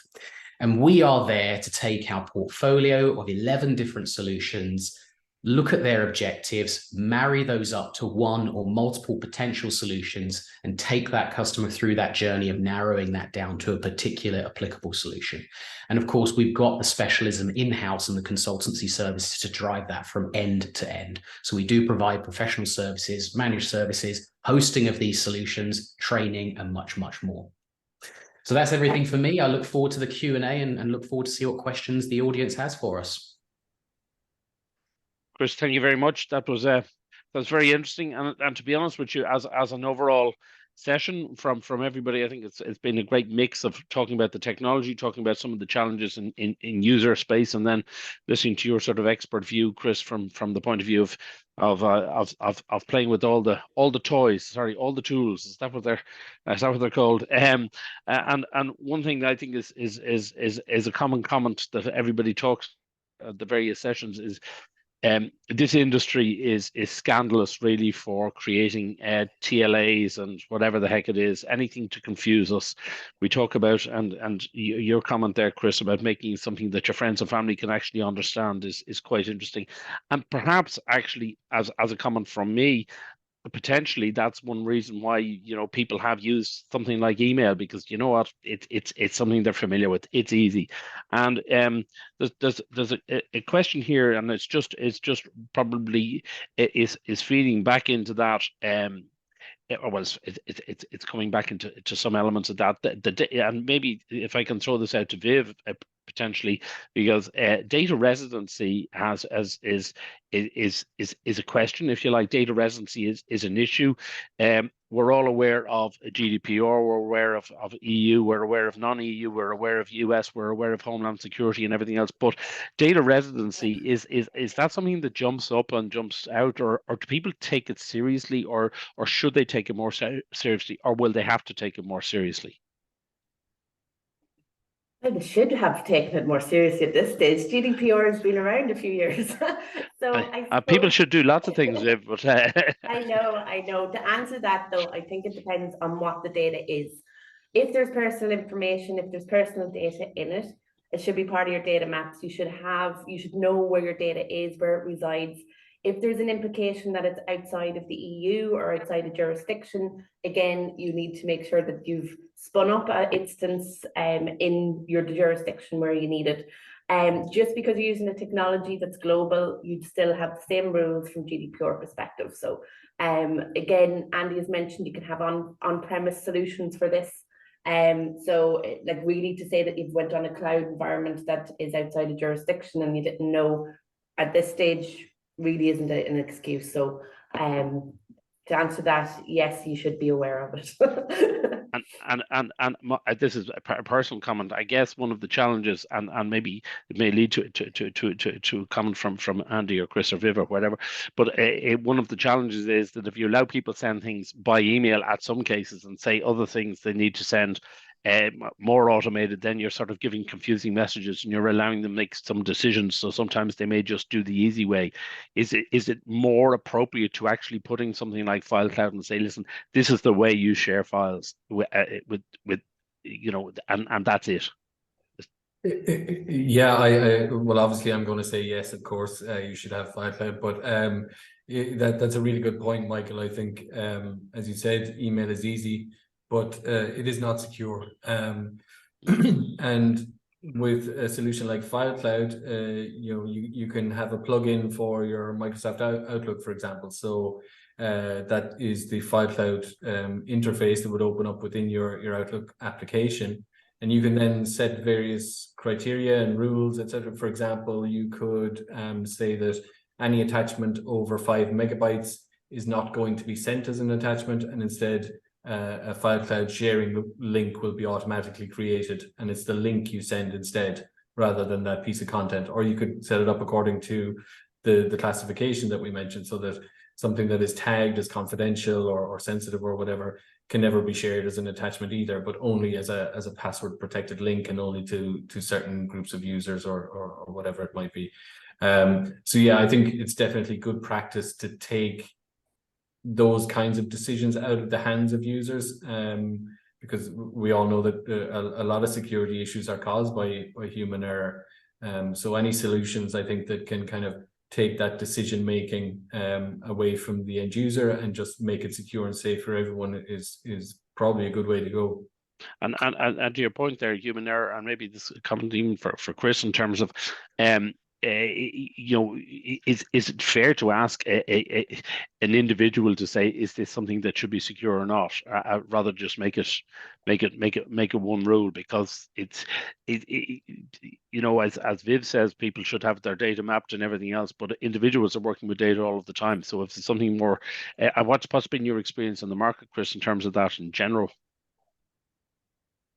And we are there to take our portfolio of 11 different solutions, look at their objectives, marry those up to one or multiple potential solutions, and take that customer through that journey of narrowing that down to a particular applicable solution. And of course, we've got the specialism in-house and the consultancy services to drive that from end to end. So we do provide professional services, managed services, hosting of these solutions, training, and much, much more. So that's everything for me. I look forward to the Q&A and look forward to see what questions the audience has for us. Chris, thank you very much. That was very interesting, and to be honest with you, as an overall session from everybody, I think it's been a great mix of talking about the technology, talking about some of the challenges in user space, and then listening to your sort of expert view, Chris, from the point of view of playing with all the toys, sorry, all the tools. Is that what they're called? And one thing that I think is a common comment that everybody talks at the various sessions is, this industry is scandalous, really, for creating TLAs and whatever the heck it is, anything to confuse us. We talk about, and your comment there, Chris, about making something that your friends and family can actually understand is quite interesting. And perhaps actually, as a comment from me, potentially that's one reason why people have used something like email, because you know what, it's something they're familiar with. It's easy. And there's a question here, and it's just probably is feeding back into that. It's coming back into some elements of that. And maybe if I can throw this out to Viv, potentially, because data residency is a question, if you like. Data residency is an issue. We're all aware of GDPR, we're aware of EU, we're aware of non-EU, we're aware of US, we're aware of Homeland Security and everything else. But data residency, is that something that jumps up and jumps out, or do people take it seriously, or should they take it more seriously, or will they have to take it more seriously? They should have taken it more seriously at this stage. GDPR has been around a few years. So people should do lots of things, but I know. To answer that, though, I think it depends on what the data is. If there's personal information, if there's personal data in it, it should be part of your data maps. You should know where your data is, where it resides. If there's an implication that it's outside of the EU or outside of jurisdiction, again, you need to make sure that you've spun up an instance in your jurisdiction where you need it. Just because you're using a technology that's global, you'd still have the same rules from GDPR perspective. So again, Andy has mentioned you can have on-premise solutions for this. So like, really, to say that you've went on a cloud environment that is outside of jurisdiction and you didn't know at this stage really isn't an excuse. So to answer that, yes, you should be aware of it. This is a personal comment. I guess one of the challenges, and maybe it may lead to a comment from Andy or Chris or Viv or whatever. But one of the challenges is that if you allow people to send things by email at some cases and say other things they need to send more automated, then you're sort of giving confusing messages and you're allowing them to make some decisions. So sometimes they may just do the easy way. Is it more appropriate to actually putting something like FileCloud and say, listen, this is the way you share files with and that's it? Yeah, I well, obviously I'm going to say yes, of course, you should have FileCloud, but that's a really good point, Michael. I think, as you said, email is easy, but it is not secure. And with a solution like FileCloud, you can have a plugin for your Microsoft Outlook, for example. So that is the FileCloud interface that would open up within your Outlook application. And you can then set various criteria and rules, etc. For example, you could say that any attachment over 5 megabytes is not going to be sent as an attachment, and instead a FileCloud sharing link will be automatically created, and it's the link you send instead, rather than that piece of content. Or you could set it up according to the classification that we mentioned, so that something that is tagged as confidential or sensitive or whatever can never be shared as an attachment either, but only as a password protected link, and only to certain groups of users or whatever it might be. So yeah, I think it's definitely good practice to take those kinds of decisions out of the hands of users, because we all know that a lot of security issues are caused by human error. So any solutions, I think, that can kind of take that decision making away from the end user and just make it secure and safe for everyone is probably a good way to go. And to your point there, human error, and maybe this comment even for Chris in terms of is it fair to ask an individual to say, is this something that should be secure or not, rather just make it one rule? Because as Viv says, people should have their data mapped and everything else, but individuals are working with data all of the time. So if it's something more, what's possibly your experience in the market, Chris, in terms of that in general?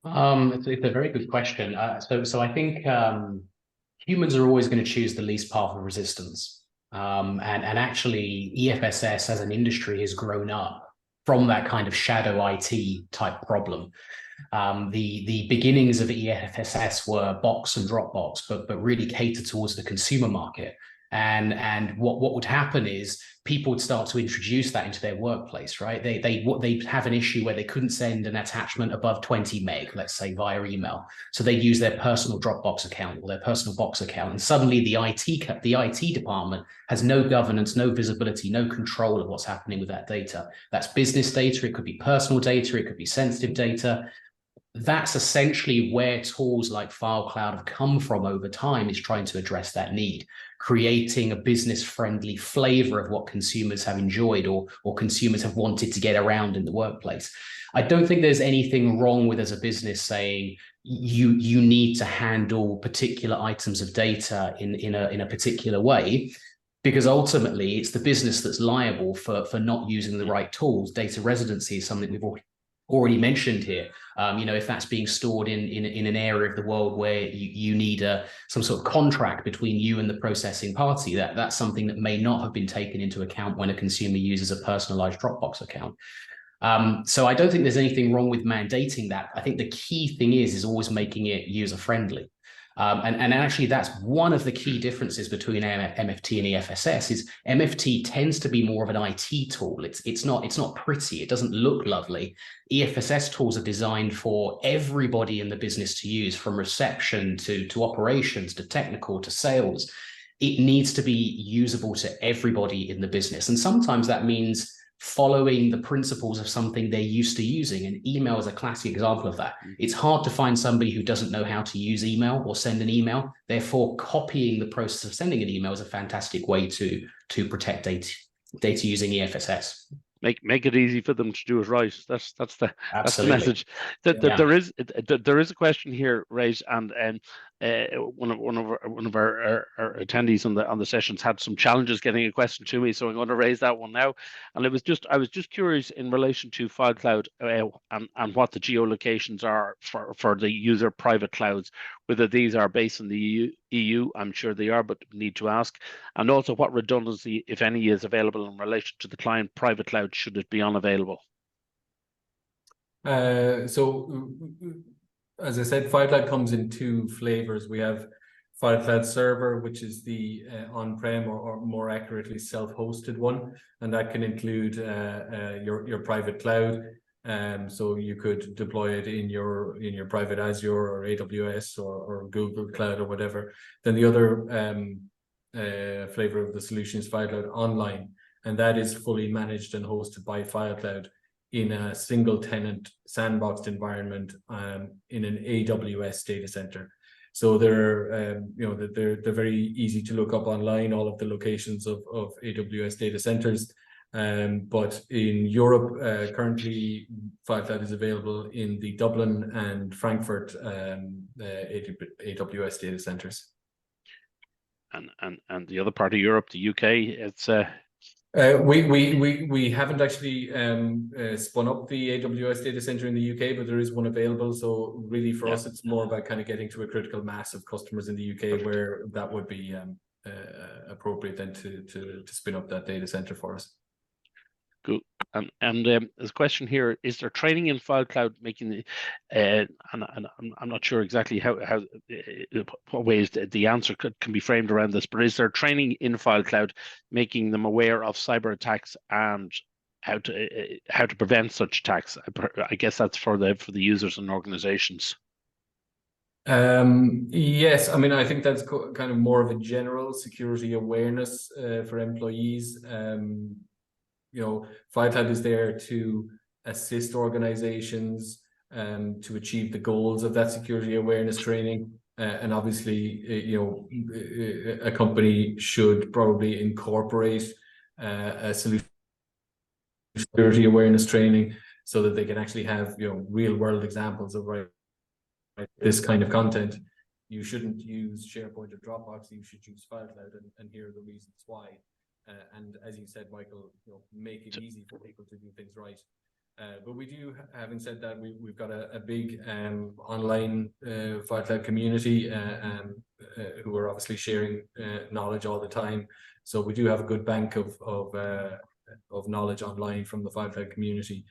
It's a very good question. So I think humans are always going to choose the least path of resistance. And actually, EFSS as an industry has grown up from that kind of shadow IT type problem. The beginnings of EFSS were box and Dropbox, but really catered towards the consumer market. And what would happen is people would start to introduce that into their workplace, right? They have an issue where they couldn't send an attachment above 20 meg, let's say, via email. So they use their personal Dropbox account or their personal Box account, and suddenly the IT department has no governance, no visibility, no control of what's happening with that data. That's business data. It could be personal data. It could be sensitive data. That's essentially where tools like FileCloud have come from over time, is trying to address that need, creating a business-friendly flavor of what consumers have enjoyed or consumers have wanted to get around in the workplace. I don't think there's anything wrong with, as a business, saying you need to handle particular items of data in a particular way, because ultimately it's the business that's liable for not using the right tools. Data residency is something we've already mentioned here. If that's being stored in an area of the world where you need some sort of contract between you and the processing party, that's something that may not have been taken into account when a consumer uses a personalized Dropbox account. So I don't think there's anything wrong with mandating that. I think the key thing is always making it user-friendly. And actually, that's one of the key differences between MFT and EFSS. Is MFT tends to be more of an IT tool. It's not pretty. It doesn't look lovely. EFSS tools are designed for everybody in the business to use, from reception to operations to technical to sales. It needs to be usable to everybody in the business, and sometimes that means following the principles of something they're used to using. And email is a classic example of that. It's hard to find somebody who doesn't know how to use email or send an email. Therefore, copying the process of sending an email is a fantastic way to protect data using EFSS. Make it easy for them to do it right. That's the message. There is a question here, right? And one of our attendees on the sessions had some challenges getting a question to me, so I'm going to raise that one now. And I was just curious in relation to FileCloud and what the geolocations are for the user private clouds, whether these are based in the EU, I'm sure they are, but need to ask, and also what redundancy, if any, is available in relation to the client private cloud should it be unavailable. So as I said, FileCloud comes in two flavors. We have FileCloud Server, which is the on-prem or more accurately self-hosted one, and that can include your private cloud. So you could deploy it in your private Azure or AWS or Google Cloud or whatever. Then the other flavor of the solution is FileCloud Online, and that is fully managed and hosted by FileCloud in a single tenant sandboxed environment in an AWS data center. So they're they're very easy to look up online, all of the locations of AWS data centers. But in Europe, currently FileCloud is available in the Dublin and Frankfurt AWS data centers. And the other part of Europe, the UK, it's we haven't actually spun up the AWS data center in the UK, but there is one available. So really for us, it's more about kind of getting to a critical mass of customers in the UK where that would be appropriate then to spin up that data center for us. Good. And there's a question here: is there training in FileCloud making the? And I'm not sure exactly how what ways the answer can be framed around this, but is there training in FileCloud making them aware of cyber attacks and how to prevent such attacks? I guess that's for the users and organizations. Yes, I mean, I think that's kind of more of a general security awareness for employees. FileCloud is there to assist organizations to achieve the goals of that security awareness training. And obviously, a company should probably incorporate a solution security awareness training so that they can actually have, real world examples of this kind of content. You shouldn't use SharePoint or Dropbox. You should use FileCloud, and here are the reasons why. And as you said, Michael, make it easy for people to do things right. But we do, having said that, we've got a big online FileCloud community who are obviously sharing knowledge all the time. So we do have a good bank of knowledge online from the FileCloud community.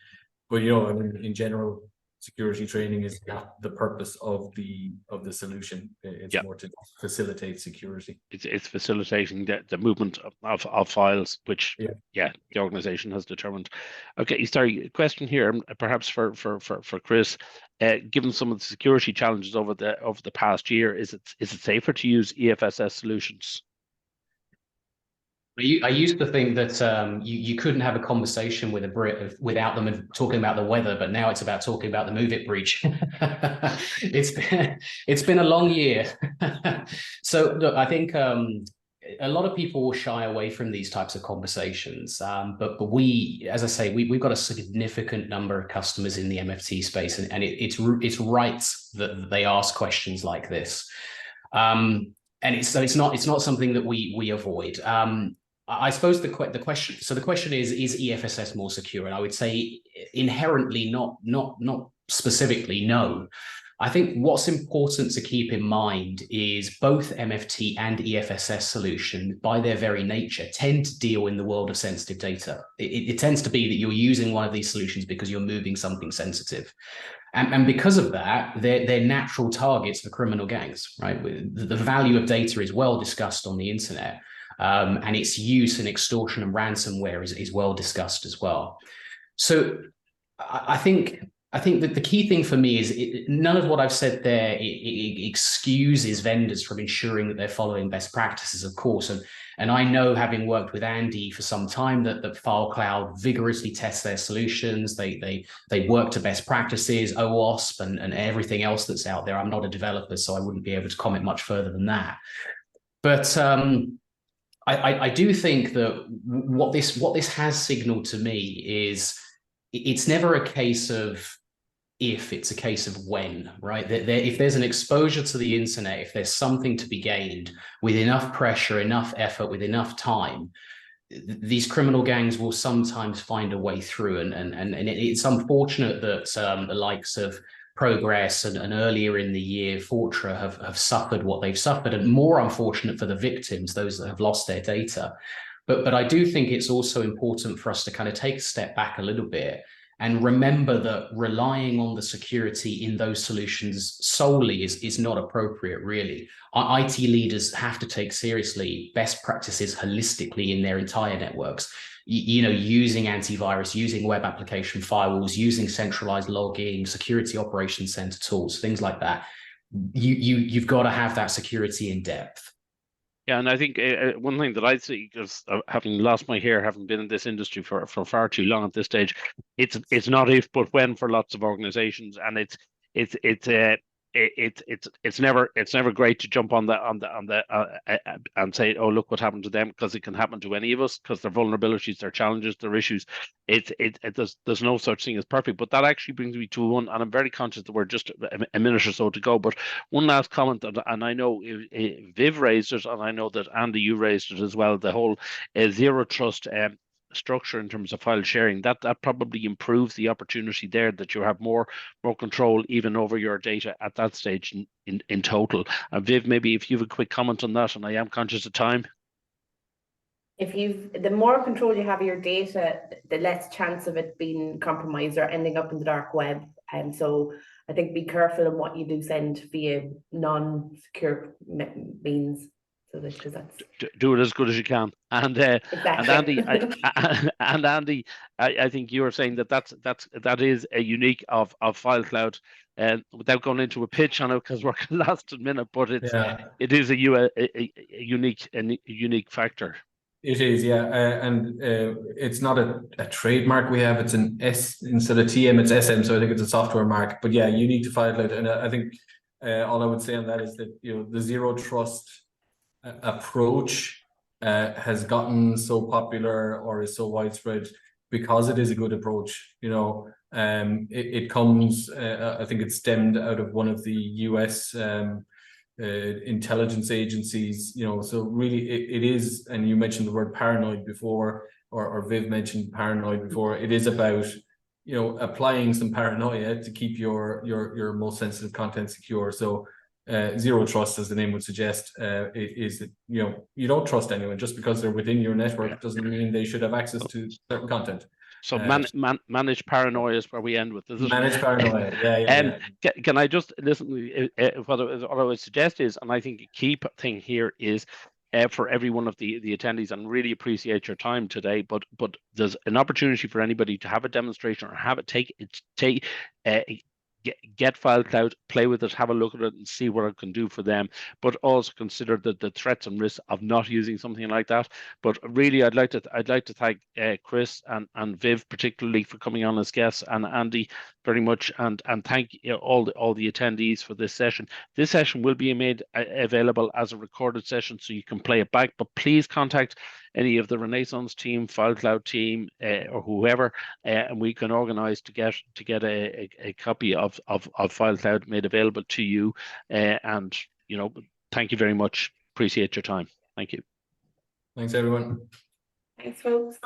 But I mean, in general, security training is not the purpose of the solution. It's more to facilitate security. It's facilitating the movement of files, which the organization has determined. Okay, sorry, question here, perhaps for Chris. Given some of the security challenges over the past year, is it safer to use EFSS solutions? I used to think that you couldn't have a conversation with a Brit without them talking about the weather, but now it's about talking about the MOVEit breach. It's been a long year. So look, I think a lot of people will shy away from these types of conversations, but we, as I say, we've got a significant number of customers in the MFT space, and it's right that they ask questions like this, and it's not something that we avoid. I suppose the question is EFSS more secure? And I would say inherently not specifically no. I think what's important to keep in mind is both MFT and EFSS solutions, by their very nature, tend to deal in the world of sensitive data. It tends to be that you're using one of these solutions because you're moving something sensitive. And because of that, they're natural targets for criminal gangs, right? The value of data is well discussed on the internet. And its use in extortion and ransomware is well discussed as well. So I think that the key thing for me is none of what I've said there excuses vendors from ensuring that they're following best practices, of course. And I know, having worked with Andy for some time, that FileCloud vigorously tests their solutions. They work to best practices, OWASP, and everything else that's out there. I'm not a developer, so I wouldn't be able to comment much further than that. But I do think that what this has signaled to me is it's never a case of if, it's a case of when, right? If there's an exposure to the internet, if there's something to be gained with enough pressure, enough effort, with enough time, these criminal gangs will sometimes find a way through. And it's unfortunate that the likes of Progress and earlier in the year, Fortra have suffered what they've suffered, and more unfortunate for the victims, those that have lost their data. But I do think it's also important for us to kind of take a step back a little bit and remember that relying on the security in those solutions solely is not appropriate, really. Our IT leaders have to take seriously best practices holistically in their entire networks. You know, using antivirus, using web application firewalls, using centralized logging, security operations center tools, things like that. You've got to have that security in depth. Yeah, and I think one thing that I see, because having lost my hair, having been in this industry for far too long at this stage, it's not if but when for lots of organizations, and it's never great to jump on the and say, oh, look what happened to them, because it can happen to any of us, because their vulnerabilities, their challenges, their issues. There's no such thing as perfect. But that actually brings me to one, and I'm very conscious that we're just a minute or so to go. But one last comment, and I know Viv raised it, and I know that Andy, you raised it as well. The whole zero trust structure in terms of file sharing, that probably improves the opportunity there, that you have more control even over your data at that stage in total. Viv, maybe if you have a quick comment on that, and I am conscious of time. The more control you have of your data, the less chance of it being compromised or ending up in the dark web. And so I think be careful in what you do send via non-secure means. So that's do it as good as you can. And exactly. and Andy, I think you were saying that is a unique of FileCloud, without going into a pitch on it because we're last minute, but it is a unique factor. It is, yeah, and it's not a trademark we have. It's an S instead of TM, it's SM, so I think it's a software mark. But yeah, unique to FileCloud, and I think all I would say on that is that, you know, the zero trust approach has gotten so popular or is so widespread because it is a good approach. You know, it comes, I think it stemmed out of one of the US intelligence agencies, you know, so really it is, and you mentioned the word paranoid before, or Viv mentioned paranoid before. It is about, you know, applying some paranoia to keep your most sensitive content secure. So zero trust, as the name would suggest, is that, you know, you don't trust anyone just because they're within your network doesn't mean they should have access to certain content. So manage paranoia is where we end with this. Manage paranoia, yeah. Can I just listen? What I would suggest is, and I think a key thing here is, for every one of the attendees, and really appreciate your time today, but there's an opportunity for anybody to have a demonstration or have it get FileCloud, play with it, have a look at it, and see what it can do for them. But also consider the threats and risks of not using something like that. But really, I'd like to thank Chris and Viv particularly for coming on as guests, and Andy very much, and thank all the attendees for this session. This session will be made available as a recorded session, so you can play it back. But please contact any of the Renaissance team, FileCloud team, or whoever, and we can organise to get a copy of FileCloud made available to you. And, you know, thank you very much. Appreciate your time. Thank you. Thanks, everyone. Thanks, folks.